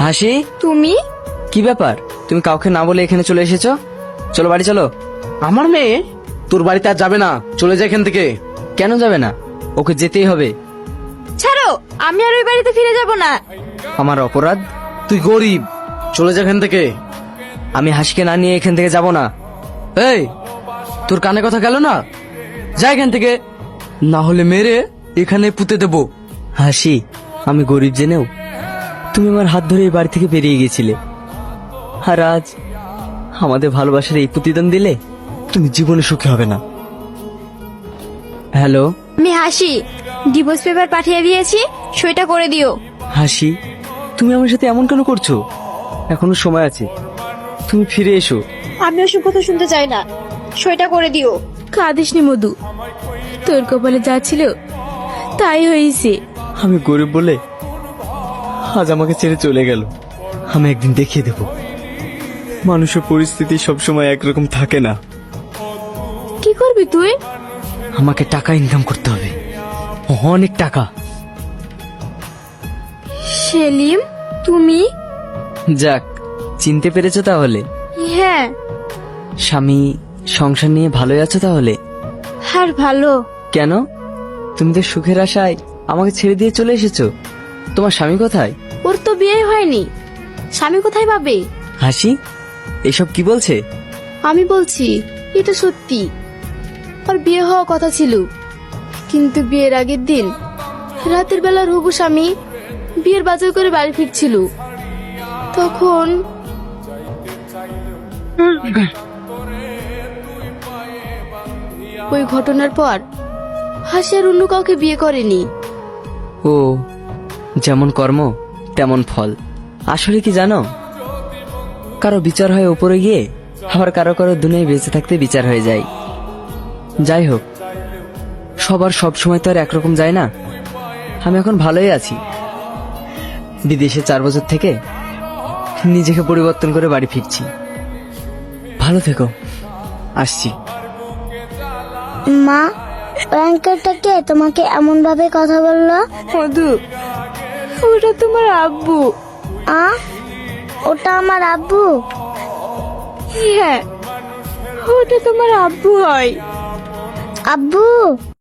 হাসি, তুমি? কি ব্যাপার? তুমি কাউকে না বলে এখানে চলে এসেছো? চলো বাড়ি চলো। আমার মেয়ে তোর বাড়িতে আর যাবে না, চলে যায় এখান থেকে। কেন যাবে না? ওকে যেতেই হবে। ছাড়ো, আমি আর ওই বাড়িতে ফিরে যাব না। আমার অপরাধ? তুই গরিব, চলে যা এখান থেকে। আমি হাসিকে না নিয়ে এখান থেকে যাব না। এই, তোর কানে কথা গেল না? যা এখান থেকে, না হলে মেরে এখানে পুঁতে দেবো। হাসি, আমি গরিব জেনেও তুমি আমার হাত ধরে এই বাড়ি থেকে বেরিয়ে গেছিলে, আর আজ আমাদের ভালোবাসার এই প্রতিদান দিলে তুমি জীবনে সুখী হবে না। হ্যালো আমি হাসি, ডিভোর্স পেপার পাঠিয়ে দিয়েছি, সইটা করে দিও। হাসি, তুমি আমার সাথে এমন কেন করছো? এখনো সময় আছে, তুমি ফিরে এসো। আমি ওসব কথা শুনতে চাই না, সইটা করে দিও। কাঁদিসনি মধু, তোর কপালে যা ছিল তাই হয়েছে। আমি গরিব বলে আজ আমাকে ছেড়ে চলে গেল। আমি একদিন দেখিয়ে দেব মানুষের পরিস্থিতি সবসময় একরকম থাকে না। কি করবি তুই? আমাকে টাকা ইনকাম করতে হবে, অনেক টাকা। সেলিম, তুমি? যাক, চিনতে পেরেছো তাহলে? হ্যাঁ। স্বামী, সংসার নিয়ে ভালোই আছো তাহলে? আর ভালো। কেন, তুমি তো সুখের আশায় আমাকে ছেড়ে দিয়ে চলে এসেছো। তোমার স্বামী কোথায়? ওর তো বিয়ে হয়নি, স্বামী কোথায় পাবে? হাসি, এসব কি বলছে? আমি বলছি এটা সত্যি। ওর বিয়ে হওয়ার কথা ছিল, কিন্তু বিয়ের আগের দিন রাতের বেলা হবু স্বামী বিয়ের বাজার করে বাড়ি ফিরছিল, তখন ওই ঘটনার পর হাসি আর অন্য কাউকে বিয়ে করেনি। ও, যেমন কর্ম তেমন ফল। আসলে কি জানো, কারো বিচার হয় উপরে গিয়ে, আবার কারো কারো দুনিয়ায় বেঁচে থাকতে বিচার হয়ে যায়। যাই হোক, সবার সব সময় তো আর একরকম যায় না। আমি এখন ভালোই আছি। বিদেশে 4 বছর থেকে নিজেকে পরিবর্তন করে বাড়ি ফিরছি। ভালো থেকো, আসছি। মা, অ্যাঙ্কেলটা কে তোমাকে এমন ভাবে কথা বললো? মধু, ওটা তোমার আব্বু। ওটা আমার আব্বু? হ্যাঁ, ওটা তোমার আব্বু হয়। আব্বু?